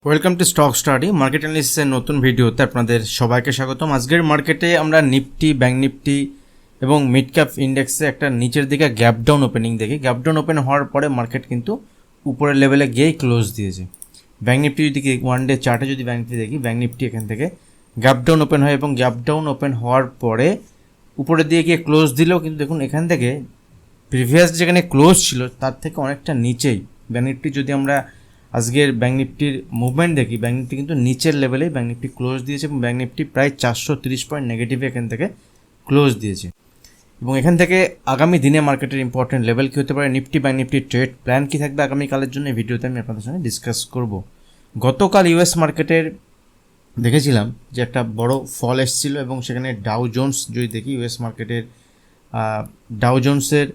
Welcome to stock study market অ্যানালিসিসের নতুন ভিডিওতে আপনাদের সবাইকে স্বাগতম। আজকের মার্কেটে আমরা নিফটি, ব্যাঙ্ক নিফটি এবং মিড ক্যাপ ইন্ডেক্সে একটা নিচের দিকে গ্যাপ ডাউন ওপেনিং দেখি। গ্যাপ ডাউন ওপেন হওয়ার পরে মার্কেট কিন্তু উপরের লেভেলে গিয়েই ক্লোজ দিয়েছে। ব্যাঙ্ক নিফটি যদি ওয়ান ডে চার্টে যদি ব্যাঙ্ক নিফটি দেখি, ব্যাঙ্ক নিফটি এখান থেকে গ্যাপ ডাউন ওপেন হয় এবং গ্যাপ ডাউন ওপেন হওয়ার পরে উপরের দিকে গিয়ে ক্লোজ দিলেও কিন্তু দেখুন এখান থেকে প্রিভিয়াস যেখানে ক্লোজ ছিল তার থেকে অনেকটা নিচেই ব্যাঙ্ক নিফটি। যদি আমরা আজকের ব্যাঙ্ক নিফটির মুভমেন্ট দেখি, ব্যাঙ্ক নিফটি কিন্তু নিচের লেভেলেই ব্যাঙ্ক নিফটি ক্লোজ দিয়েছে এবং ব্যাঙ্ক নিফটি প্রায় 430 পয়েন্ট নেগেটিভে এখান থেকে ক্লোজ দিয়েছে। এবং এখান থেকে আগামী দিনে মার্কেটের ইম্পর্টেন্ট লেভেল কী হতে পারে, নিফটি ব্যাঙ্ক নিফটির ট্রেড প্ল্যান কী থাকবে আগামীকালের জন্য, এই ভিডিওতে আমি আপনাদের সঙ্গে ডিসকাস করব। গতকাল ইউএস মার্কেটের দেখেছিলাম যে একটা বড় ফল এসেছিল এবং সেখানে ডাউ জোন্স যদি দেখি, ইউএস মার্কেটের ডাউ জোন্সের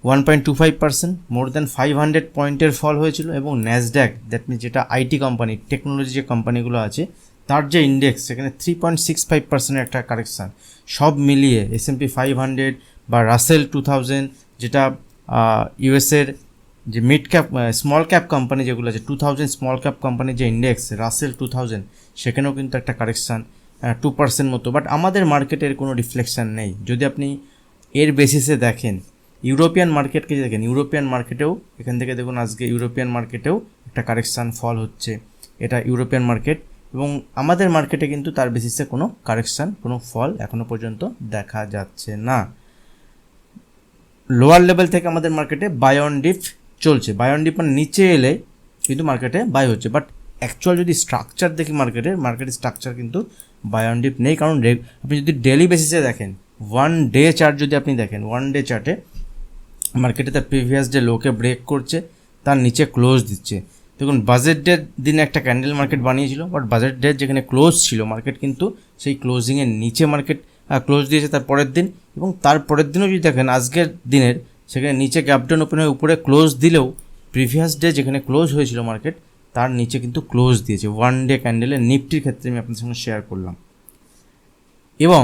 1.25% মোর দ্যান 500 পয়েন্টের ফল হয়েছিল এবং ন্যাসড্যাক, দ্যাট মিনস যেটা আইটি কোম্পানি, টেকনোলজি যে কোম্পানিগুলো আছে তার যে ইন্ডেক্স, সেখানে 3.65%-এর একটা কারেকশান। সব মিলিয়ে S&P 500 বা রাসেল 2000, যেটা ইউএসের যে mid cap small cap company যেগুলো আছে, 2000 স্মল ক্যাপ কোম্পানির যে ইন্ডেক্স রাসেল 2000, সেখানেও কিন্তু একটা কারেকশান 2% মতো। বাট আমাদের মার্কেটের কোনো রিফ্লেকশান নেই। যদি আপনি এর বেসিসে দেখেন ইউরোপিয়ান মার্কেটকে দেখেন, ইউরোপিয়ান মার্কেটেও এখান থেকে দেখুন আজকে ইউরোপিয়ান মার্কেটেও একটা কারেকশান ফল হচ্ছে, এটা ইউরোপিয়ান মার্কেট। এবং আমাদের মার্কেটে কিন্তু তার বেসিসে কোনো কারেকশান, কোনো ফল এখনও পর্যন্ত দেখা যাচ্ছে না। লোয়ার লেভেল থেকে আমাদের মার্কেটে বাই অন ডিপ চলছে, বাই অন ডিপ মানে নিচে এলে কিন্তু মার্কেটে বাই হচ্ছে। বাট অ্যাকচুয়াল যদি স্ট্রাকচার দেখি মার্কেটের স্ট্রাকচার কিন্তু বাই অন ডিপ নেই। কারণ আপনি যদি ডেলি বেসিসে দেখেন, ওয়ান ডে চার্ট যদি আপনি দেখেন, ওয়ান ডে চার্টে মার্কেটে তার প্রিভিয়াস ডে লোকে ব্রেক করছে, তার নিচে ক্লোজ দিচ্ছে। দেখুন বাজেট ডের দিনে একটা ক্যান্ডেল মার্কেট বানিয়েছিল, বাট বাজেট ডের যেখানে ক্লোজ ছিল মার্কেট কিন্তু সেই ক্লোজিংয়ের নিচে মার্কেট ক্লোজ দিয়েছে তার পরের দিন। এবং তার পরের দিনও যদি দেখেন আজকের দিনের, সেখানে নিচে গ্যাপ ডাউন ওপেন হয়ে উপরে ক্লোজ দিলেও প্রিভিয়াস ডে যেখানে ক্লোজ হয়েছিল মার্কেট তার নিচে কিন্তু ক্লোজ দিয়েছে। ওয়ান ডে ক্যান্ডেলের নিফটির ক্ষেত্রে আমি আপনাদের সঙ্গে শেয়ার করলাম। এবং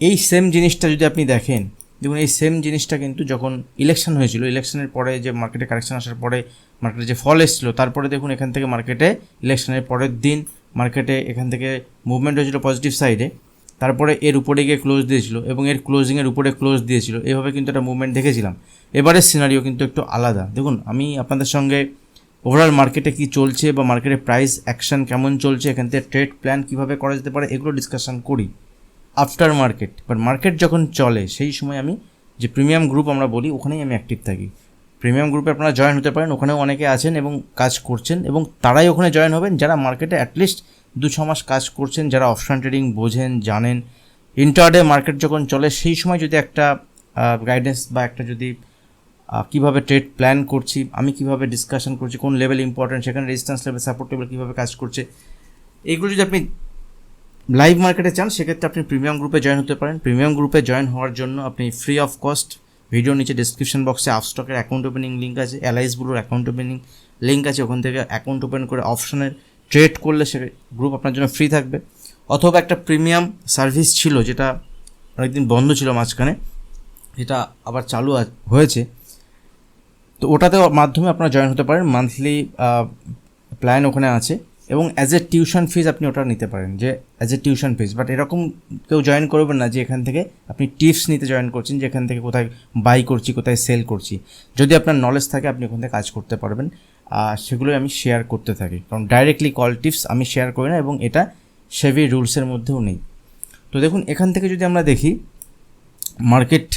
এই সেম জিনিসটা যদি আপনি দেখেন, দেখুন এই সেম জিনিসটা কিন্তু যখন ইলেকশন হয়েছিল, ইলেকশনের পরে যে মার্কেটে কারেকশন আসার পরে মার্কেটে যে ফল এসেছিলো, তারপরে দেখুন এখান থেকে মার্কেটে ইলেকশনের পরের দিন মার্কেটে এখান থেকে মুভমেন্ট হয়েছিল পজিটিভ সাইডে, তারপরে এর উপরে গিয়ে ক্লোজ দিয়েছিল এবং এর ক্লোজিংয়ের উপরে ক্লোজ দিয়েছিল। এভাবে কিন্তু একটা মুভমেন্ট দেখেছিলাম। এবারের সিনারিও কিন্তু একটু আলাদা। দেখুন আমি আপনাদের সঙ্গে ওভারঅল মার্কেটে কী চলছে বা মার্কেটের প্রাইস অ্যাকশন কেমন চলছে, এখান থেকে ট্রেড প্ল্যান কীভাবে করা যেতে পারে, এগুলো ডিসকাশন করি আফটার মার্কেট। বাট মার্কেট যখন চলে সেই সময় আমি যে প্রিমিয়াম গ্রুপ আমরা বলি, ওখানেই আমি অ্যাক্টিভ থাকি। প্রিমিয়াম গ্রুপে আপনারা জয়েন হতে পারেন, ওখানেও অনেকে আছেন এবং কাজ করছেন, এবং তারাই ওখানে জয়েন হবেন যারা মার্কেটে অ্যাটলিস্ট 2-6 মাস কাজ করছেন, যারা অপশন ট্রেডিং বোঝেন, জানেন। ইন্টারডে মার্কেট যখন চলে সেই সময় যদি একটা গাইডেন্স বা একটা যদি কীভাবে ট্রেড প্ল্যান করছি, আমি কীভাবে ডিসকাশন করছি, কোন লেভেল ইম্পর্টেন্ট, সেখানে রেজিস্ট্যান্স লেভেল, সাপোর্ট লেভেল কীভাবে কাজ করছে, এইগুলো যদি আপনি লাইভ মার্কেটে চান সেক্ষেত্রে আপনি প্রিমিয়াম গ্রুপে জয়েন হতে পারেন। প্রিমিয়াম গ্রুপে জয়েন হওয়ার জন্য আপনি ফ্রি অফ কস্ট, ভিডিও নিচে ডিসক্রিপশন বক্সে আপস্টকের অ্যাকাউন্ট ওপেনিং লিঙ্ক আছে, এলআইএস ব্লুর অ্যাকাউন্ট ওপেনিং লিঙ্ক আছে, ওখান থেকে অ্যাকাউন্ট ওপেন করে অপশনের ট্রেড করলে সে গ্রুপ আপনার জন্য ফ্রি থাকবে। অথবা একটা প্রিমিয়াম সার্ভিস ছিল যেটা অনেকদিন বন্ধ ছিল মাঝখানে, যেটা আবার চালু হয়েছে, তো ওটাতে মাধ্যমে আপনারা জয়েন হতে পারেন। মান্থলি প্ল্যান ওখানে আছে এবং অ্যাজ এ টিউশন ফিজ আপনি ওটা নিতে পারেন, যে as a tuition fees. But এরকম কেউ জয়েন করবেন না যে এখান থেকে আপনি টিপস নিতে জয়েন করছেন, যে এখান থেকে কোথায় বাই করছি, কোথায় সেল করছি। যদি আপনার নলেজ থাকে আপনি ওখান থেকে কাজ করতে পারবেন, সেগুলোই আমি শেয়ার করতে থাকি। কারণ ডাইরেক্টলি কল টিপস আমি শেয়ার করি না এবং এটা সেভি রুলসের মধ্যেও নেই। তো দেখুন এখান থেকে যদি আমরা দেখি মার্কেট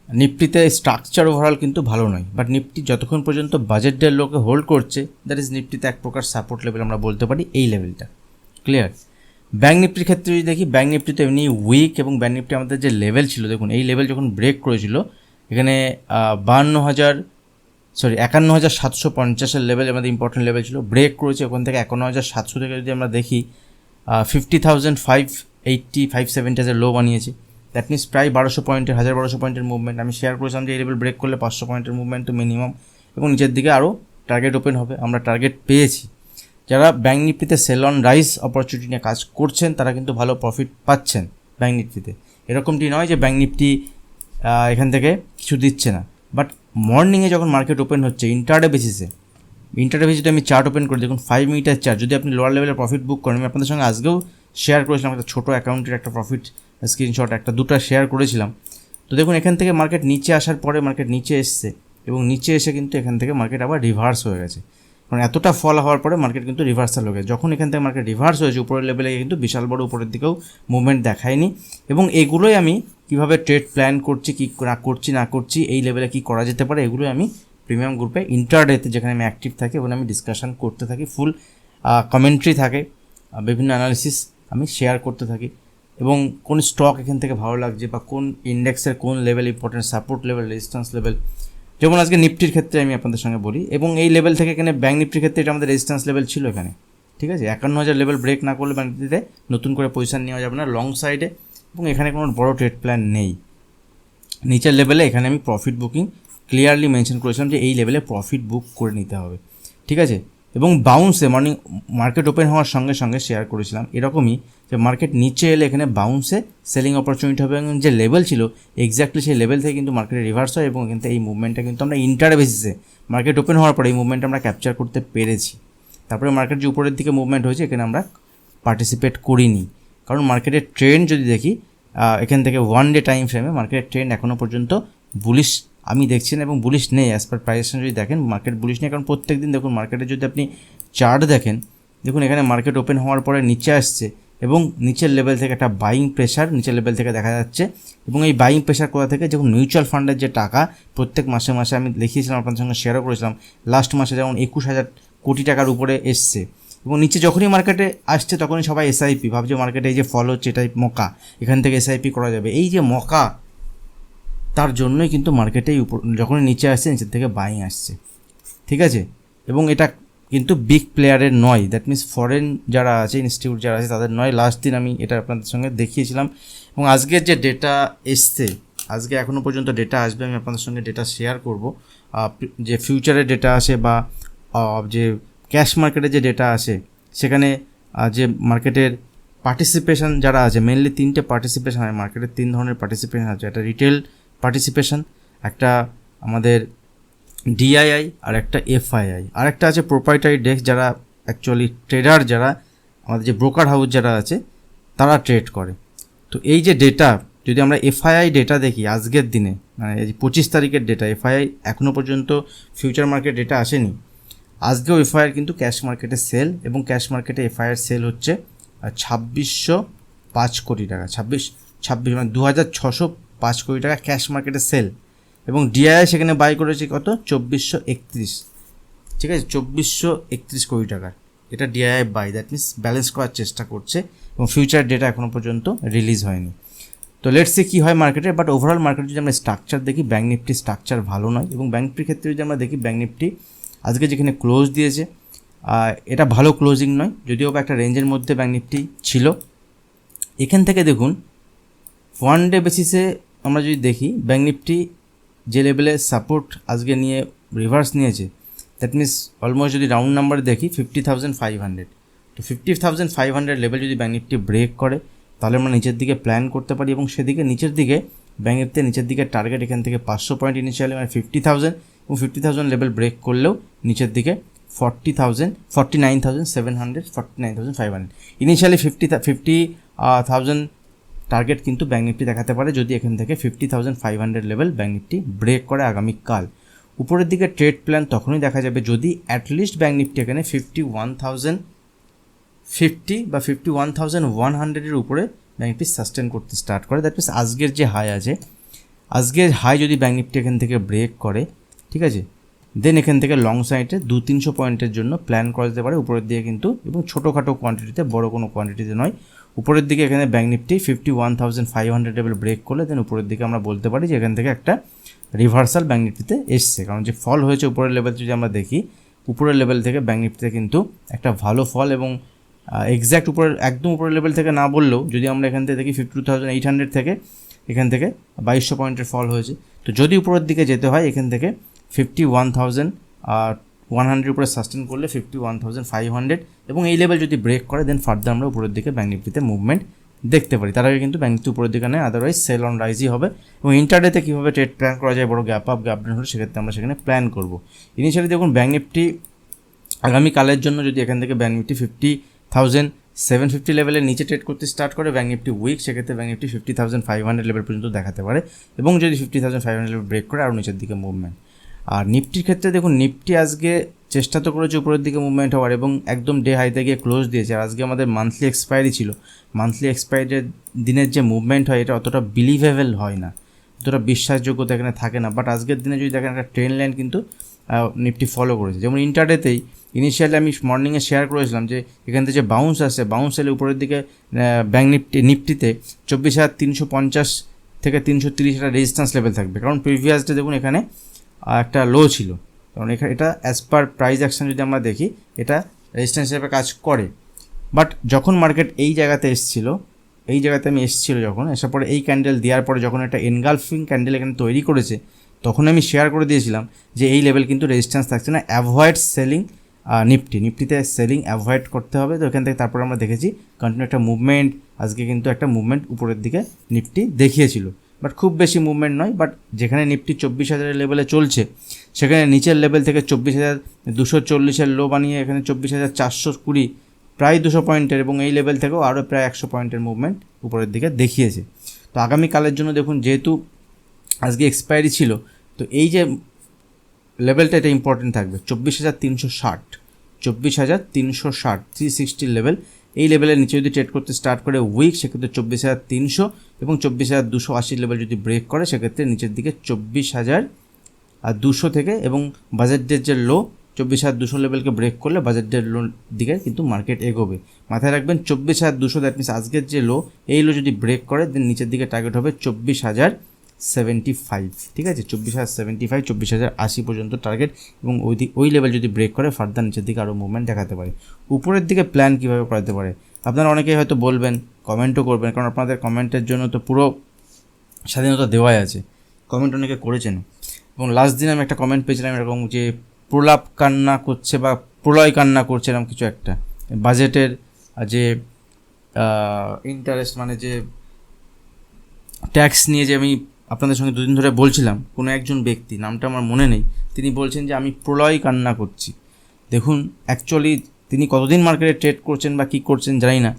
নিফটিতে স্ট্রাকচার ওভারঅল কিন্তু ভালো নয়, বাট নিফটি যতক্ষণ পর্যন্ত বাজেট ডের লোকে হোল্ড করছে, দ্যাট ইজ নিফটিতে এক প্রকার সাপোর্ট লেভেল আমরা বলতে পারি, এই লেভেলটা ক্লিয়ার। ব্যাঙ্ক নিফটির ক্ষেত্রে যদি দেখি, ব্যাঙ্ক নিফটি তো এমনি উইক এবং ব্যাঙ্ক নিফটি আমাদের যে লেভেল ছিল, দেখুন এই লেভেল যখন ব্রেক করেছিল এখানে 51,750-এর লেভেল আমাদের ইম্পর্টেন্ট লেভেল ছিল, ব্রেক করেছে ওখান থেকে 51,700 থেকে যদি আমরা দেখি 50,580-570 লো বানিয়েছে। দ্যাট মিনস প্রায় 1200 পয়েন্টের, 1200 পয়েন্টের মুভমেন্ট। আমি শেয়ার করেছিলাম যে এই লেভেল ব্রেক করলে 500 পয়েন্টের মুভমেন্ট তো মিনিমাম, এবং নিচের দিকে আরও টার্গেট ওপেন হবে, আমরা টার্গেট পেয়েছি। যারা ব্যাঙ্ক নিফটিতে সেল অন রাইজ অপরচুনিটি নিয়ে কাজ করছেন তারা কিন্তু ভালো প্রফিট পাচ্ছেন ব্যাঙ্ক নিফটিতে। এরকমটি নয় যে ব্যাঙ্ক নিফটি এখান থেকে কিছু দিচ্ছে না, বাট মর্নিংয়ে যখন মার্কেট ওপেন হচ্ছে ইন্টারডে বেসিসে, ইন্টারডে যদি আমি চার্ট ওপেন করি, দেখুন 5 মিনিটের চার্ট, যদি আপনি লোয়ার লেভেলের প্রফিট বুক করেন, আমি আপনাদের সঙ্গে আজকেও শেয়ার করেছিলাম একটা ছোটো অ্যাকাউন্টের একটা প্রফিট স্ক্রিনশট, একটা দুটো শেয়ার করেছিলাম। তো দেখুন এখান থেকে মার্কেট নিচে আসার পরে মার্কেট নিচে এসছে, এবং নিচে এসে কিন্তু এখান থেকে মার্কেট আবার রিভার্স হয়ে গেছে। কারণ এতটা ফল হওয়ার পরে মার্কেট কিন্তু রিভার্সাল হয়ে গেছে। যখন এখান থেকে মার্কেট রিভার্স হয়েছে উপরের লেভেলে কিন্তু বিশাল বড় উপরের দিকেও মুভমেন্ট দেখায়নি। এবং এগুলোই আমি কীভাবে ট্রেড প্ল্যান করছি, কী না করছি, এই লেভেলে কী করা যেতে পারে, এগুলোই আমি প্রিমিয়াম গ্রুপে ইন্টারডেতে যেখানে আমি অ্যাক্টিভ থাকি এবং আমি ডিসকাশন করতে থাকি, ফুল কমেন্ট্রি থাকে, বিভিন্ন অ্যানালিসিস আমি শেয়ার করতে থাকি, এবং কোন স্টক এখান থেকে ভালো লাগছে বা কোন ইন্ডেক্সের কোন level important, support level, resistance level. যেমন আজকে নিফটির ক্ষেত্রে আমি আপনাদের সঙ্গে বলি, এবং এই লেভেল থেকে এখানে ব্যাঙ্ক নিফটির ক্ষেত্রে এটা আমাদের রেজিস্ট্যান্স লেভেল ছিল এখানে, ঠিক আছে। 51,000 লেভেল ব্রেক না করলে ব্যাঙ্ক নিফটিতে নতুন করে পজিশন নেওয়া যাবে না লং সাইডে, এবং এখানে কোনো বড় ট্রেড প্ল্যান নেই। নিচের লেভেলে এখানে আমি প্রফিট বুকিং ক্লিয়ারলি মেনশন করেছিলাম যে এই লেভেলে প্রফিট বুক করে নিতে হবে, ঠিক আছে। এবং বাউন্সে মর্নিং মার্কেট ওপেন হওয়ার সঙ্গে সঙ্গে শেয়ার করেছিলাম এরকমই, যে মার্কেট নিচে এলে এখানে বাউন্সে সেলিং অপরচুনিটি হবে, এবং যে লেভেল ছিল এক্স্যাক্টলি সেই লেভেল থেকে কিন্তু মার্কেটে রিভার্স হয়, এবং এখান থেকে এই মুভমেন্টটা কিন্তু আমরা ইন্টার বেসিসে মার্কেট ওপেন হওয়ার পরে এই মুভমেন্টটা আমরা ক্যাপচার করতে পেরেছি। তারপরে মার্কেট যে উপরের দিকে মুভমেন্ট হয়েছে এখানে আমরা পার্টিসিপেট করিনি, কারণ মার্কেটের ট্রেন্ড যদি দেখি এখান থেকে 1 ডে টাইম ফ্রেমে মার্কেটের ট্রেন্ড এখনও পর্যন্ত বুলিশ আমি দেখছি না, এবং বুলিশ নেই অ্যাজ পার প্রাইসেশন যদি দেখেন মার্কেট বুলিশ নেই। কারণ প্রত্যেক দিন দেখুন মার্কেটে যদি আপনি চার্ট দেখেন, দেখুন এখানে মার্কেট ওপেন হওয়ার পরে নিচে আসছে, এবং নিচের লেভেল থেকে একটা বাইং প্রেশার নিচের লেভেল থেকে দেখা যাচ্ছে, এবং এই বাইং প্রেশার কোথা থেকে, যখন মিউচুয়াল ফান্ডের যে টাকা প্রত্যেক মাসে মাসে আমি দেখিয়েছিলাম আপনাদের সঙ্গে শেয়ারও করেছিলাম, লাস্ট মাসে যেমন 21,000 কোটি টাকার উপরে এসছে, এবং নিচে যখনই মার্কেটে আসছে তখনই সবাই এসআইপি ভাবছে মার্কেটে এই যে ফল হচ্ছে এটাই মকা, এখান থেকে এসআইপি করা যাবে, এই যে মকা, তার জন্যই কিন্তু মার্কেটেই উপর যখনই নিচে আসছে নিচের থেকে বাইং আসছে, ঠিক আছে। এবং এটা কিন্তু বিগ প্লেয়ারের নয়, দ্যাট মিনস ফরেন যারা আছে, ইনস্টিটিউট যারা আছে তাদের নয়। লাস্ট দিন আমি এটা আপনাদের সঙ্গে দেখিয়েছিলাম, এবং আজকের যে ডেটা এসছে, আজকে এখনও পর্যন্ত ডেটা আসবে, আমি আপনাদের সঙ্গে ডেটা শেয়ার করব, যে ফিউচারের ডেটা আসে বা যে ক্যাশ মার্কেটের যে ডেটা আসে, সেখানে যে মার্কেটের পার্টিসিপেশন যারা আছে, মেনলি 3টে পার্টিসিপেশন হয় মার্কেটের, 3 ধরনের পার্টিসিপেশন আছে, একটা রিটেল পার্টিসিপেশন, একটা আমাদের ডিআইআই, আর একটা এফআইআই, আর একটা আছে প্রোপ্রাইটারি ডেস্ক, যারা অ্যাকচুয়ালি ট্রেডার, যারা আমাদের যে ব্রোকার হাউস যারা আছে তারা ট্রেড করে। তো এই যে ডেটা, যদি আমরা এফআইআই ডেটা দেখি আজকের দিনে, মানে এই 25 তারিখের ডেটা, এফআইআই এখনও পর্যন্ত ফিউচার মার্কেট ডেটা আসেনি, আজকেও এফআইআর কিন্তু ক্যাশ মার্কেটে সেল, এবং ক্যাশ মার্কেটে এফআইআর সেল হচ্ছে 2605 কোটি টাকা, 26 মানে 2605 কোটি টাকা ক্যাশ মার্কেটে সেল, এবং ডিআইআই সেখানে বাই করেছে কত, 2431, ঠিক আছে, 2431 কোটি টাকার, এটা DII buy, that means balance করার চেষ্টা করছে, এবং ফিউচার ডেটা এখনও পর্যন্ত রিলিজ হয়নি। তো লেটস সি কী হয় মার্কেটে, বাট ওভারঅল মার্কেট যদি আমরা স্ট্রাকচার দেখি, ব্যাঙ্ক নিফটি স্ট্রাকচার ভালো নয়, এবং ব্যাঙ্ক নিফটির ক্ষেত্রে যদি আমরা দেখি, ব্যাঙ্ক নিফটি আজকে যেখানে ক্লোজ দিয়েছে এটা ভালো ক্লোজিং নয়, যদিও বা একটা রেঞ্জের মধ্যে ব্যাঙ্ক নিফটি ছিল। এখান থেকে দেখুন 1 ডে বেসিসে আমরা যদি দেখি, ব্যাঙ্ক নিফটি যে লেভেলে সাপোর্ট আজকে নিয়ে রিভার্স নিয়েছে, দ্যাট মিনস অলমোস্ট যদি রাউন্ড নাম্বার দেখি 50,500, তো 50,500 লেভেল যদি ব্যাঙ্ক নিফটি ব্রেক করে তাহলে আমরা নিচের দিকে প্ল্যান করতে পারি, এবং সেদিকে নিচের দিকে ব্যাঙ্ক নিফটি নিচের দিকে টার্গেট এখান থেকে 500 পয়েন্ট ইনিশিয়ালি, মানে 50,000, এবং 50,000 লেভেল ব্রেক করলেও নিচের দিকে 49,700, 49,500 ইনিশিয়ালি 50,000 টার্গেট কিন্তু ব্যাঙ্ক নিফটি দেখাতে পারে, যদি এখান থেকে 50,500 লেভেল ব্যাঙ্ক নিফটি ব্রেক করে আগামীকাল। উপরের দিকে ট্রেড প্ল্যান তখনই দেখা যাবে যদি অ্যাটলিস্ট ব্যাঙ্ক নিফটি এখানে 51,050 বা 51,100 উপরে ব্যাঙ্ক নিফটি সাস্টেন করতে স্টার্ট করে, দ্যাট মিনস আজকের যে হাই আছে, আজকের হাই যদি ব্যাঙ্ক নিফটি এখান থেকে ব্রেক করে, ঠিক আছে, দেন এখান থেকে লং সাইডে 200-300 পয়েন্টের জন্য প্ল্যান করা যেতে পারে উপরের দিকে, কিন্তু এবং ছোটোখাটো কোয়ান্টিটিতে, বড় কোনো কোয়ান্টিটিতে নয়। উপরের দিকে এখানে ব্যাঙ্ক নিফটি 51,500 লেভেল ব্রেক করলে দেন উপরের দিকে আমরা বলতে পারি যে এখান থেকে একটা রিভার্সাল ব্যাঙ্ক নিফটিতে এসছে, কারণ যে ফল হয়েছে উপরের লেভেল যদি আমরা দেখি, উপরের লেভেল থেকে ব্যাঙ্ক নিফটিতে কিন্তু একটা ভালো ফল, এবং এক্স্যাক্ট উপরের একদম উপরের লেভেল থেকে না বললেও যদি আমরা এখান থেকে দেখি 52,800 থেকে এখান থেকে 2200 পয়েন্টের ফল হয়েছে। তো যদি উপরের দিকে যেতে হয় এখান থেকে 51,100 উপরে সাস্টেন করলে 51,500, এবং এই লেভেল যদি ব্রেক করে দেন ফার্দার আমরা উপরের দিকে ব্যাঙ্ক নিফটিতে মুভমেন্ট দেখতে পারি। তার আগে কিন্তু ব্যাঙ্ক নিফটি উপরের দিকে নেয়, আদারওয়াইজ সেল অন রাইজই হবে। এবং ইন্টারডেতে কীভাবে ট্রেড প্ল্যান করা যায়, বড় গ্যাপ আপ গ্যাপ ডাউন হলে সেক্ষেত্রে আমরা সেখানে প্ল্যান করব। ইনিশিয়ালি দেখুন ব্যাঙ্ক নিফটি আগামীকালের জন্য যদি এখান থেকে ব্যাঙ্ক নিফটি 50,750 লেভেলের নিচে ট্রেড করতে স্টার্ট করে, ব্যাঙ্ক নিফটি উইক, সেক্ষেত্রে ব্যাঙ্ক নিফটি 50,500 লেভেল পর্যন্ত দেখাতে পারে, এবং যদি 50,500 লেভেল ব্রেক করে আরও নিচের দিকে মুভমেন্ট। আর নিফটির ক্ষেত্রে দেখুন, নিফটি আজকে চেষ্টা তো করেছে উপরের দিকে মুভমেন্ট হওয়ার, এবং একদম ডে হাইতে গিয়ে ক্লোজ দিয়েছে। আর আজকে আমাদের মান্থলি এক্সপায়ারি ছিল, মান্থলি এক্সপায়ারির দিনের যে মুভমেন্ট হয় এটা অতটা বিলিভেবল হয় না, অতটা বিশ্বাসযোগ্যতা এখানে থাকে না। বাট আজকের দিনে যদি দেখেন একটা ট্রেন্ড লাইন কিন্তু নিফটি ফলো করেছে। যেমন ইন্টারডেতেই ইনিশিয়ালি আমি মর্নিংয়ে শেয়ার করেছিলাম যে এখান থেকে যে বাউন্স আসছে, বাউন্স এলে উপরের দিকে ব্যাঙ্ক নিফটিতে 24,350 থেকে 330 একটা রেজিস্ট্যান্স লেভেল থাকবে, কারণ প্রিভিয়াস ডে দেখুন এখানে একটা লো ছিল, কারণ এখানে এটা অ্যাজ পার প্রাইস অ্যাকশন যদি আমরা দেখি এটা রেজিস্ট্যান্স হিসেবে কাজ করে। বাট যখন মার্কেট এই জায়গাতে এসেছিলো, এই জায়গাতে আমি এসেছিলো যখন আসার পরে এই ক্যান্ডেল দেওয়ার পরে যখন একটা এনগালফিং ক্যান্ডেল এখানে তৈরি করেছে, তখন আমি শেয়ার করে দিয়েছিলাম যে এই লেভেল কিন্তু রেজিস্ট্যান্স থাকছে না, অ্যাভয়েড সেলিং নিফটিতে সেলিং অ্যাভয়েড করতে হবে। তো এখান থেকে তারপর আমরা দেখেছি কন্টিনিউ একটা মুভমেন্ট, আজকে কিন্তু একটা মুভমেন্ট উপরের দিকে নিফটি দেখিয়েছিল, বাট খুব বেশি মুভমেন্ট নয়। বাট যেখানে নিফটি 24,000 লেভেলে চলছে, সেখানে নিচের লেভেল থেকে 24,240 লো বানিয়ে এখানে 24,420, প্রায় 200 পয়েন্টের, এবং এই লেভেল থেকেও আরও প্রায় 100 পয়েন্টের মুভমেন্ট উপরের দিকে দেখিয়েছে। তো আগামীকালের জন্য দেখুন, যেহেতু আজকে এক্সপায়ারি ছিল, তো এই যে লেভেলটা এটা ইম্পর্টেন্ট থাকবে, 24,360, 360 লেভেল। এই লেভেলের নিচে যদি ট্রেড করতে স্টার্ট করে উইক, সেক্ষেত্রে 24,300 এবং 24,280 লেভেল যদি ব্রেক করে, সেক্ষেত্রে নিচের দিকে 24,200 থেকে, এবং বাজেটের যে লো 24,200 লেভেলকে ব্রেক করলে বাজেটের লো দিকে কিন্তু মার্কেট এগোবে। মাথায় রাখবেন 24,200, দ্যাট মিনস আজকের যে লো, এই লো যদি ব্রেক করে দেন নিচের দিকে টার্গেট হবে 24,075, ঠিক আছে, 24,075, 24,080 পর্যন্ত টার্গেট, এবং ওই লেভেল যদি ব্রেক করে ফার্দার নিচের দিকে আরও মুভমেন্ট দেখাতে পারে। উপরের দিকে প্ল্যান কীভাবে করাতে পারে আপনারা অনেকেই হয়তো বলবেন, কমেন্টও করবেন, কারণ আপনাদের কমেন্টের জন্য তো পুরো স্বাধীনতা দেওয়াই আছে, কমেন্ট অনেকে করেছেন। এবং লাস্ট দিন আমি একটা কমেন্ট পেয়েছিলাম এরকম যে প্রলাপ কান্না করছে বা প্রলয় কান্না করছে, এরকম কিছু একটা, বাজেটের যে ইন্টারেস্ট মানে যে ট্যাক্স নিয়ে যে আমি আপনাদের সঙ্গে দুদিন ধরে বলছিলাম, কোনো একজন ব্যক্তি, নামটা আমার মনে নেই, তিনি বলছেন যে আমি প্রলয় কান্না করছি। দেখুন অ্যাকচুয়ালি তিনি কতদিন মার্কেটে ট্রেড করছেন বা কী করছেন জানি না,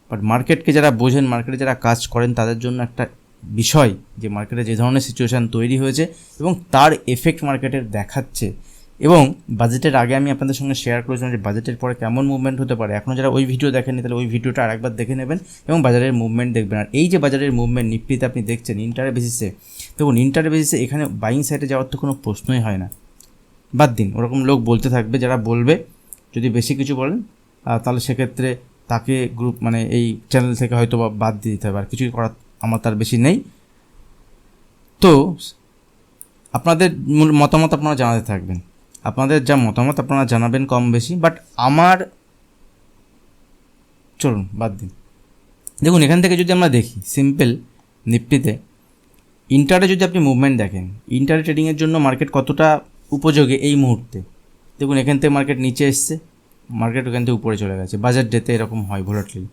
বাট মার্কেটকে যারা বোঝেন, মার্কেটে যারা কাজ করেন, তাদের জন্য একটা বিষয় যে মার্কেটে যে ধরনের সিচুয়েশান তৈরি হয়েছে এবং তার এফেক্ট মার্কেটের দেখাচ্ছে। এবং বাজেটের আগে আমি আপনাদের সঙ্গে শেয়ার করেছিলাম যে বাজেটের পরে কেমন মুভমেন্ট হতে পারে। এখনও যারা ওই ভিডিও দেখেননি, তাহলে ওই ভিডিওটা আরেকবার দেখে নেবেন এবং বাজারের মুভমেন্ট দেখবেন। আর এই যে বাজারের মুভমেন্ট নিফটিতে আপনি দেখছেন ইন্টারে বেসিসে, দেখুন ইন্টারে বেসিসে এখানে বাইং সাইডে যাওয়ার তো কোনো প্রশ্নই হয় না। বাদ দিন, ওরকম লোক বলতে থাকবে, যারা বলবে যদি বেশি কিছু বলেন তাহলে সেক্ষেত্রে তাকে গ্রুপ মানে এই চ্যানেল থেকে হয়তো বাদ দিয়ে দিতে হবে, আর কিছুই করার আমার তার বেশি নেই। তো আপনাদের মতামত আপনারা জানাতে থাকবেন, আপনাদের যা মতামত আপনারা জানাবেন কম বেশি, বাট আমার চলুন বাদ দিন। দেখুন এখান থেকে যদি আমরা দেখি সিম্পল নিফটিতে ইন্টারে যদি আপনি মুভমেন্ট দেখেন, ইন্টারে ট্রেডিংয়ের জন্য মার্কেট কতটা উপযোগী এই মুহূর্তে। দেখুন এখান থেকে মার্কেট নিচে এসছে, মার্কেট ওখান থেকে উপরে চলে গেছে, বাজার ডেতে এরকম হয় ভোলাটিলিটি।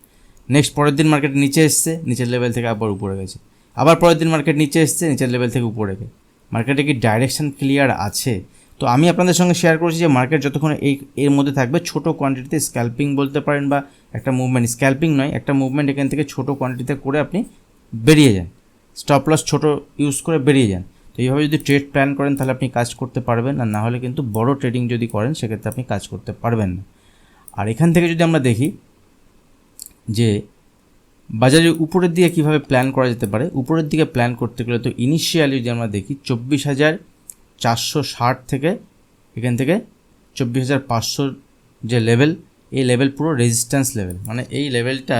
নেক্সট পরের দিন মার্কেট নিচে এসছে, নিচের লেভেল থেকে আবার উপরে গেছে, আবার পরের দিন মার্কেট নিচে এসছে, নিচের লেভেল থেকে উপরে গেছে। মার্কেটে কি ডাইরেকশন ক্লিয়ার আছে? তো আমি আপনাদের সঙ্গে শেয়ার করেছি যে মার্কেট যতক্ষণ এর মধ্যে থাকবে, ছোটো কোয়ান্টিটিতে স্ক্যাল্পিং বলতে পারেন বা একটা মুভমেন্ট, স্ক্যাল্পিং নয়, একটা মুভমেন্ট এখান থেকে ছোটো কোয়ান্টিটিতে করে আপনি বেরিয়ে যান, স্টপ লস ছোটো ইউজ করে বেরিয়ে যান। তো এইভাবে যদি ট্রেড প্ল্যান করেন তাহলে আপনি কাজ করতে পারবেন, আর না হলে কিন্তু বড় ট্রেডিং যদি করেন সেক্ষেত্রে আপনি কাজ করতে পারবেন না। আর এখান থেকে যদি আমরা দেখি যে বাজারের উপরের দিকে কীভাবে প্ল্যান করা যেতে পারে, উপরের দিকে প্ল্যান করতে গেলে তো ইনিশিয়ালি যদি আমরা দেখি 24,460 থেকে এখান থেকে 24,500 যে লেভেল, এই লেভেল পুরো রেজিস্ট্যান্স লেভেল, মানে এই লেভেলটা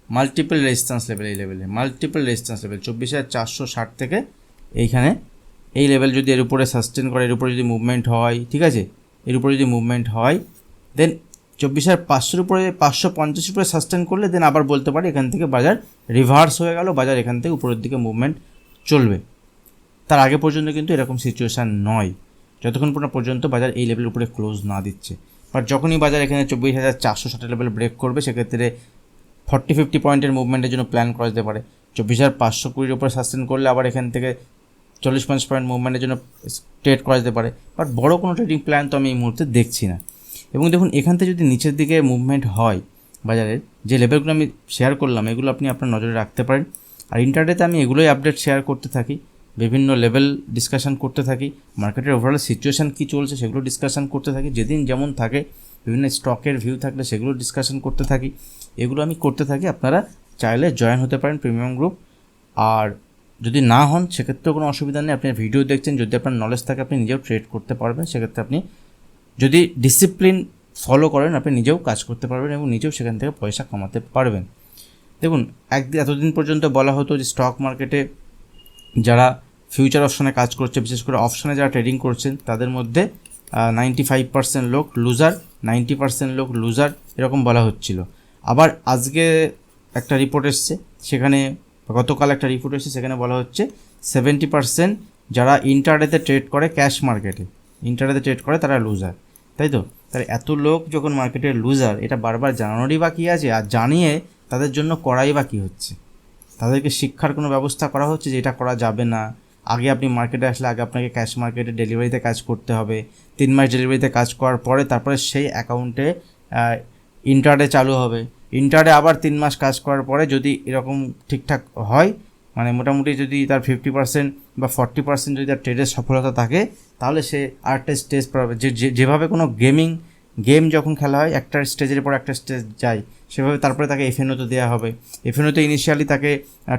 মাল্টিপল রেজিস্ট্যান্স লেভেল, এই লেভেলে মাল্টিপল রেজিস্ট্যান্স লেভেল 24,460 থেকে এইখানে এই লেভেল যদি এর উপরে সাস্টেন করে, এর উপরে যদি মুভমেন্ট হয়, ঠিক আছে, এর উপরে যদি মুভমেন্ট হয়, দেন 24,500 উপরে 550 উপরে সাস্টেন করলে দেন আবার বলতে পারি এখান থেকে বাজার রিভার্স হয়ে গেল, বাজার এখান থেকে উপরের দিকে মুভমেন্ট চলবে। তার আগে পর্যন্ত কিন্তু এরকম সিচুয়েশান নয়, যতক্ষণ পর্যন্ত বাজার এই লেভেলের উপরে ক্লোজ না দিচ্ছে। বাট যখনই বাজার এখানে 24,460 লেভেল ব্রেক করবে, সেক্ষেত্রে 40-50 পয়েন্টের মুভমেন্টের জন্য প্ল্যান করা যেতে পারে। 24,520 উপরে সাস্টেন করলে আবার এখান থেকে 40-50 পয়েন্ট মুভমেন্টের জন্য ট্রেড করা যেতে পারে। বাট বড় কোনো ট্রেডিং প্ল্যান তো আমি এই মুহূর্তে দেখছি না। এবং দেখুন এখান থেকে যদি নিচের দিকে মুভমেন্ট হয় বাজারের, যে লেভেলগুলো আমি শেয়ার করলাম এগুলো আপনি আপনার নজরে রাখতে পারেন। আর ইন্টারডেতে আমি এগুলোই আপডেট শেয়ার করতে থাকি, বিভিন্ন লেভেল ডিসকাশন করতে থাকি, মার্কেটের ওভারঅল সিচুয়েশান কী চলছে সেগুলো ডিসকাশন করতে থাকি, যেদিন যেমন থাকে বিভিন্ন স্টকের ভিউ থাকলে সেগুলো ডিসকাশন করতে থাকি, এগুলো আমি করতে থাকি। আপনারা চাইলে জয়েন হতে পারেন প্রিমিয়াম গ্রুপ। আর যদি না হন সেক্ষেত্রেও কোনো অসুবিধা নেই, আপনি ভিডিও দেখছেন, যদি আপনার নলেজ থাকে আপনি নিজেও ট্রেড করতে পারবেন। সেক্ষেত্রে আপনি যদি ডিসিপ্লিন ফলো করেন আপনি নিজেও কাজ করতে পারবেন এবং নিজেও সেখান থেকে পয়সা কামাতে পারবেন। দেখুন এতদিন পর্যন্ত বলা হতো যে স্টক মার্কেটে যারা ফিউচার অপশনে কাজ করছে, বিশেষ করে অপশনে যারা ট্রেডিং করছেন তাদের মধ্যে 95% লোক লুজার, 90% লোক লুজার, এরকম বলা হচ্ছিল। আবার আজকে একটা রিপোর্ট এসছে, সেখানে গতকাল একটা রিপোর্ট এসছে, সেখানে বলা হচ্ছে 70% যারা ইন্টারডেতে ট্রেড করে ক্যাশ মার্কেটে, ইন্টারডেতে ট্রেড করে তারা লুজার, তাই তো? তাহলে এত লোক যখন মার্কেটের লুজার, এটা বারবার জানানোরই বা কী আছে? আর জানিয়ে তাদের জন্য করাই বা কী হচ্ছে? তাদেরকে শিক্ষার কোনো ব্যবস্থা করা হচ্ছে যে এটা করা যাবে না? আগে আপনি মার্কেটে আসলে আগে আপনাকে ক্যাশ মার্কেটে ডেলিভারিতে কাজ করতে হবে, 3 মাস ডেলিভারিতে কাজ করার পরে তারপরে সেই অ্যাকাউন্টে ইন্টারডে চালু হবে। ইন্টারডে আবার 3 মাস কাজ করার পরে যদি এরকম ঠিকঠাক হয়, মানে মোটামুটি যদি তার 50% বা 40% যদি তার ট্রেডের সফলতা থাকে, তাহলে সে আরেকটা স্টেজ পাবে। যেভাবে কোনো গেম যখন খেলা হয় একটা স্টেজের পর একটা স্টেজ যায়, সেভাবে তারপরে তাকে এফএনওতে দেওয়া হবে। এফএনওতে ইনিশিয়ালি তাকে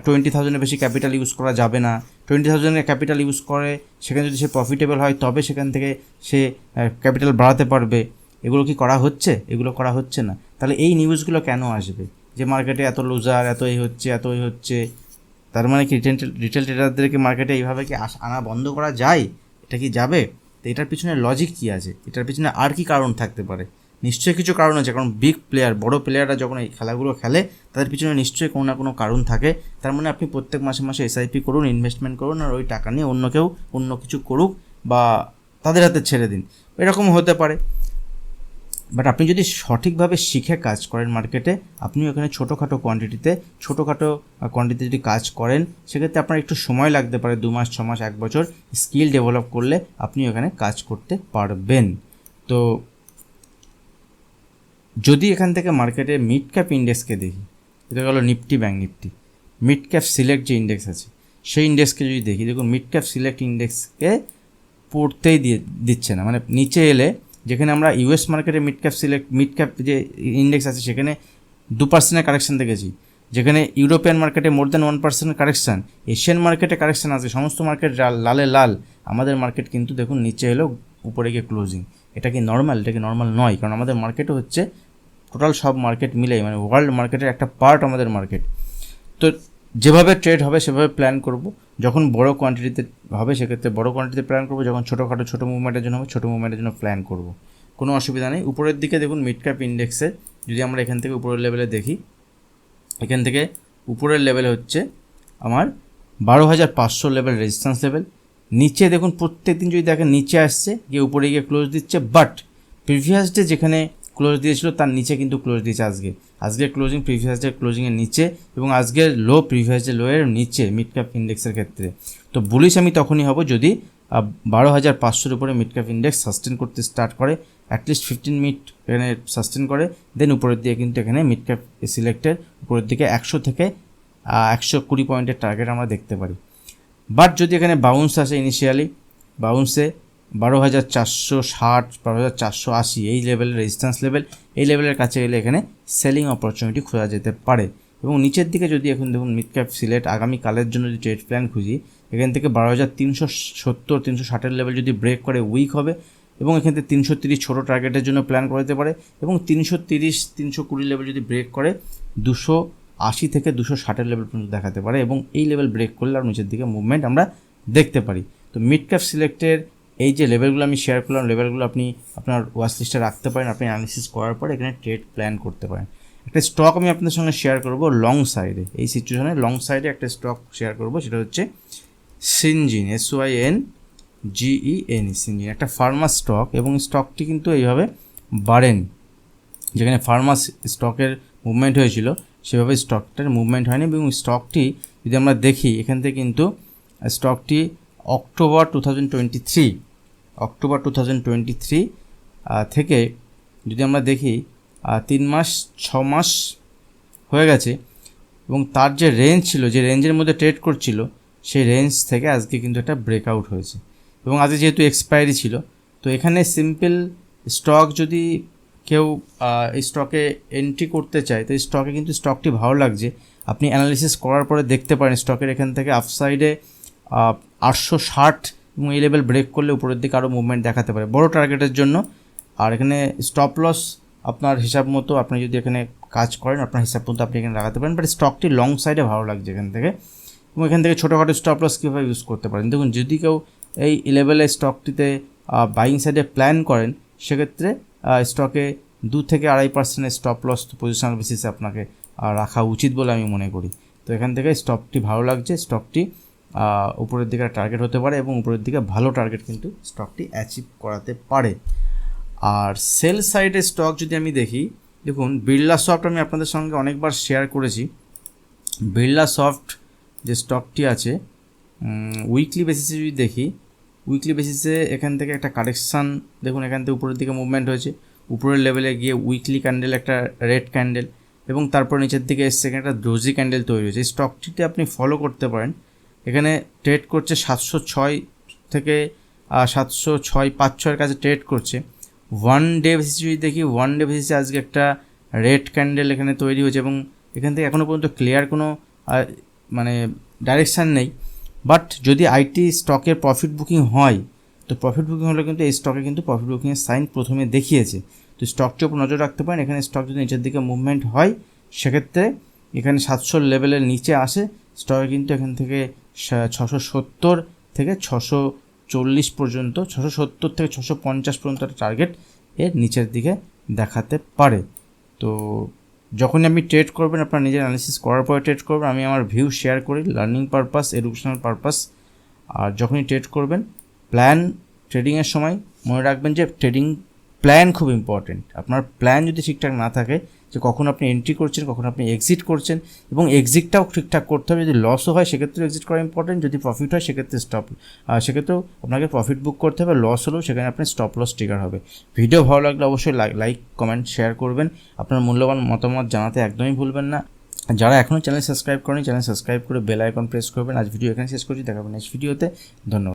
20,000-এর বেশি ক্যাপিটাল ইউজ করা যাবে না। 20,000-এর ক্যাপিটাল ইউজ করে সেখানে যদি সে প্রফিটেবল হয় তবে সেখান থেকে সে ক্যাপিটাল বাড়াতে পারবে। এগুলো কি করা হচ্ছে? এগুলো করা হচ্ছে না। তাহলে এই নিউজগুলো কেন আসবে যে মার্কেটে এত লুজার, এত এই হচ্ছে? তার মানে কি রিটেল ট্রেডারদেরকে মার্কেটে এইভাবে কি আনা বন্ধ করা যায়? এটা কি যাবে? তো এটার পিছনে লজিক কী আছে? এটার পিছনে আর কি কারণ থাকতে পারে? নিশ্চয়ই কিছু কারণ আছে, কারণ বিগ প্লেয়ার, বড় প্লেয়াররা যখন এই খেলাগুলো খেলে তাদের পিছনে নিশ্চয়ই কোনো না কোনো কারণ থাকে। তার মানে আপনি প্রত্যেক মাসে মাসে এসআইপি করুন, ইনভেস্টমেন্ট করুন, আর ওই টাকা নিয়ে অন্য কেউ অন্য কিছু করুক বা তাদের হাতে ছেড়ে দিন, এরকম হতে পারে। বাট আপনি যদি সঠিকভাবে শিখে কাজ করেন মার্কেটে, আপনিও এখানে ছোটোখাটো কোয়ান্টিটিতে যদি কাজ করেন, সেক্ষেত্রে আপনার একটু সময় লাগতে পারে, 2 মাস, 6 মাস, 1 বছর স্কিল ডেভেলপ করলে আপনিও এখানে কাজ করতে পারবেন। তো যদি এখান থেকে মার্কেটে মিড ক্যাপ ইন্ডেক্সকে দেখি, এটা গেলো Nifty, bank Nifty. Mid cap select যে ইন্ডেক্স আছে সেই ইন্ডেক্সকে যদি দেখি, দেখুন মিড ক্যাপ সিলেক্ট ইন্ডেক্সকে পড়তেই দিচ্ছে না। মানে নিচে এলে, যেখানে আমরা ইউএস মার্কেটে মিড ক্যাপ যে ইন্ডেক্স আছে সেখানে 2%-এর কারেকশান দেখেছি, যেখানে ইউরোপিয়ান মার্কেটে মোর দ্যান 1%-এর কারেকশান, এশিয়ান মার্কেটে কারেকশান আছে, সমস্ত মার্কেট লালে লাল। আমাদের মার্কেট কিন্তু দেখুন নিচে এলো, উপরে গিয়ে ক্লোজিং। এটা কি নর্মাল? এটা কি নর্মাল নয়, কারণ আমাদের মার্কেটও হচ্ছে টোটাল সব মার্কেট মিলেই, মানে ওয়ার্ল্ড মার্কেটের একটা পার্ট আমাদের মার্কেট। তো যেভাবে ট্রেড হবে সেভাবে প্ল্যান করব। যখন বড় কোয়ান্টিটিতে হবে সেক্ষেত্রে বড় কোয়ান্টিটিতে প্ল্যান করব, যখন ছোটো মুভমেন্টের জন্য হবে ছোটো মুভমেন্টের জন্য প্ল্যান করব, কোনো অসুবিধা নেই। উপরের দিকে দেখুন মিড ক্যাপ ইন্ডেক্সের, যদি আমরা এখান থেকে উপরের লেভেলে দেখি, এখান থেকে উপরের লেভেলে হচ্ছে আমার 12,500 লেভেল রেজিস্ট্যান্স লেভেল। নিচে দেখুন প্রত্যেক দিন যদি দেখেন নিচে আসছে, গিয়ে উপরে গিয়ে ক্লোজ দিচ্ছে, বাট প্রিভিয়াস ডে যেখানে ক্লোজ দিয়েছিল তার নিচে কিন্তু ক্লোজ দিয়েছে আজকের ক্লোজিং প্রিভিয়াস ডে ক্লোজিংয়ের নিচে, এবং আজকের লো প্রিভিয়াস ডে লোয়ের নিচে মিড ক্যাপ ইন্ডেক্সের ক্ষেত্রে। তো বুলিশ আমি তখনই হব যদি 12,500-এর উপরে মিড ক্যাপ ইন্ডেক্স সাস্টেন করতে স্টার্ট করে, অ্যাটলিস্ট 15 মিনিট এখানে সাস্টেন করে, দেন উপরের দিকে কিন্তু এখানে মিড ক্যাপ সিলেক্টের উপরের দিকে 100 থেকে 120 পয়েন্টের টার্গেট আমরা দেখতে পারি। বাট যদি এখানে বাউন্স আসে, ইনিশিয়ালি বাউন্সে 12,460, 12,480 এই লেভেলের রেজিস্ট্যান্স লেভেল, এই লেভেলের কাছে গেলে এখানে সেলিং অপরচুনিটি খোঁজা যেতে পারে। এবং নিচের দিকে যদি এখন দেখুন মিড ক্যাপ সিলেক্ট আগামীকালের জন্য যদি ট্রেড প্ল্যান খুঁজি, এখান থেকে 12,370, 360-এর লেভেল যদি ব্রেক করে উইক হবে, এবং এখান থেকে 330 ছোটো টার্গেটের জন্য প্ল্যান করা যেতে পারে, এবং 330, 320 লেভেল যদি ব্রেক করে 280 থেকে 260-এর লেভেল পর্যন্ত দেখাতে পারে, এবং এই লেভেল ব্রেক করলে আর নিচের দিকে মুভমেন্ট আমরা দেখতে পারি। তো মিড ক্যাপ সিলেক্টের এই যে লেভেলগুলো আমি শেয়ার করলাম, লেভেলগুলো আপনি আপনার ওয়াচ লিস্টে রাখতে পারেন, আপনি অ্যানালিসিস করার পর এখানে ট্রেড প্ল্যান করতে পারেন। একটা স্টক আমি আপনাদের সঙ্গে শেয়ার করব লং সাইডে, এই সিচুয়েশনে লং সাইডে একটা স্টক শেয়ার করব, সেটা হচ্ছে সিনজিন, SYNGEN, সিনজিন একটা ফার্মা স্টক, এবং স্টকটি কিন্তু এইভাবে বাড়েনি। যেখানে ফার্মা স্টকের মুভমেন্ট হয়েছিল সেভাবে স্টকটার মুভমেন্ট হয়নি, এবং স্টকটি যদি আমরা দেখি এখান থেকে কিন্তু স্টকটি অক্টোবর 2023 থেকে যদি আমরা দেখি 3 মাস 6 মাস হয়ে গেছে এবং তার যে রেঞ্জ ছিল, যে রেঞ্জের মধ্যে ট্রেড করছিল, সেই রেঞ্জ থেকে আজকে কিন্তু একটা ব্রেকআউট হয়েছে এবং আজকে যেহেতু এক্সপায়ারি ছিল, তো এখানে সিম্পল স্টক যদি কেউ এই স্টকে এন্ট্রি করতে চায়, তো এই স্টকে কিন্তু স্টকটি ভালো লাগছে, আপনি অ্যানালিসিস করার পরে দেখতে পারেন স্টকের এখান থেকে আপসাইডে 860 এবং এই লেভেল ব্রেক করলে উপরের দিকে আরও মুভমেন্ট দেখাতে পারে বড় টার্গেটের জন্য। আর এখানে স্টপ লস আপনার হিসাব মতো, আপনি যদি এখানে কাজ করেন আপনার হিসাব মতো আপনি এখানে লাগাতে পারেন, বাট স্টকটি লং সাইডে ভালো লাগছে এখান থেকে। এবং এখান থেকে ছোটোখাটো স্টপ লস কীভাবে ইউজ করতে পারেন, দেখুন যদি কেউ এই লেভেলে স্টকটিতে বাইং সাইডে প্ল্যান করেন, সেক্ষেত্রে স্টকে 2 থেকে 2.5% স্টপ লস পজিশনাল বেসিসে আপনাকে রাখা উচিত বলে আমি মনে করি। তো এখান থেকে স্টকটি ভালো লাগছে, স্টকটি উপরের দিকে টার্গেট হতে পারে এবং উপরের দিকে ভালো টার্গেট কিন্তু স্টকটি অ্যাচিভ করাতে পারে। আর সেল সাইডে স্টক যদি আমি দেখি, দেখুন বিড়লা সফট আমি আপনাদের সঙ্গে অনেকবার শেয়ার করেছি। বিড়লা সফট যে স্টকটি আছে, উইকলি বেসিসে যদি দেখি, উইকলি বেসিসে এখান থেকে একটা কারেকশান, দেখুন এখান থেকে উপরের দিকে মুভমেন্ট হয়েছে, উপরের লেভেলে গিয়ে উইকলি ক্যান্ডেল, একটা রেড ক্যান্ডেল, এবং তারপর নিচের দিকে এসছে একটা ডোজি ক্যান্ডেল তৈরি হয়েছে। এই স্টকটিতে আপনি ফলো করতে পারেন, এখানে ট্রেড করছে 706 থেকে 706.56 কাছে ট্রেড করছে। 1 ডে বেসিসে যদি দেখি, 1 ডে বেসিসে আজকে একটা রেড ক্যান্ডেল এখানে তৈরি হয়েছে এবং এখান থেকে এখনও পর্যন্ত ক্লিয়ার কোনো মানে ডাইরেকশান নেই। বাট যদি আইটি স্টকের প্রফিট বুকিং হয়, তো প্রফিট বুকিং হলে কিন্তু এই স্টকে কিন্তু প্রফিট বুকিংয়ের সাইন প্রথমে দেখিয়েছে, তো স্টকটির উপর নজর রাখতে পারেন। এখানে স্টক যদি নিচের দিকে মুভমেন্ট হয়, সেক্ষেত্রে এখানে 700 লেভেলের নিচে আসে স্টকে কিন্তু এখান থেকে 670 থেকে 640 পর্যন্ত, 670 থেকে 650 পর্যন্ত একটা টার্গেট এর নিচের দিকে দেখাতে পারে। তো যখনই আপনি ট্রেড করবেন, আপনার নিজের অ্যানালিসিস করার পরে ট্রেড করবেন। আমি আমার ভিউ শেয়ার করি লার্নিং পারপাস, এডুকেশনাল পারপাস। আর যখনই ট্রেড করবেন, প্ল্যান ট্রেডিংয়ের সময় মনে রাখবেন যে ট্রেডিং প্ল্যান খুব ইম্পর্টেন্ট। আপনার প্ল্যান যদি ঠিকঠাক না থাকে, যে কখন আপনি এন্ট্রি করছেন, কখন আপনি এক্সিট করছেন, এবং এক্সিটটাও ঠিকঠাক করতে হবে। যদি লসও হয় সেক্ষেত্রেও এক্সিট করা ইম্পর্টেন্ট, যদি প্রফিট হয় সেক্ষেত্রে সেক্ষেত্রেও আপনাকে প্রফিট বুক করতে হবে। লস হলেও সেখানে আপনার স্টপ লস ট্রিগার হবে। ভিডিও ভালো লাগলে অবশ্যই লাইক কমেন্ট শেয়ার করবেন, আপনার মূল্যবান মতামত জানাতে একদমই ভুলবেন না। যারা এখনও চ্যানেল সাবস্ক্রাইব করেনি, চ্যানেল সাবস্ক্রাইব করে বেল আইকন প্রেস করবেন। আজ ভিডিও এখানে শেষ করছি, দেখাবেন নেক্সট ভিডিওতে। ধন্যবাদ।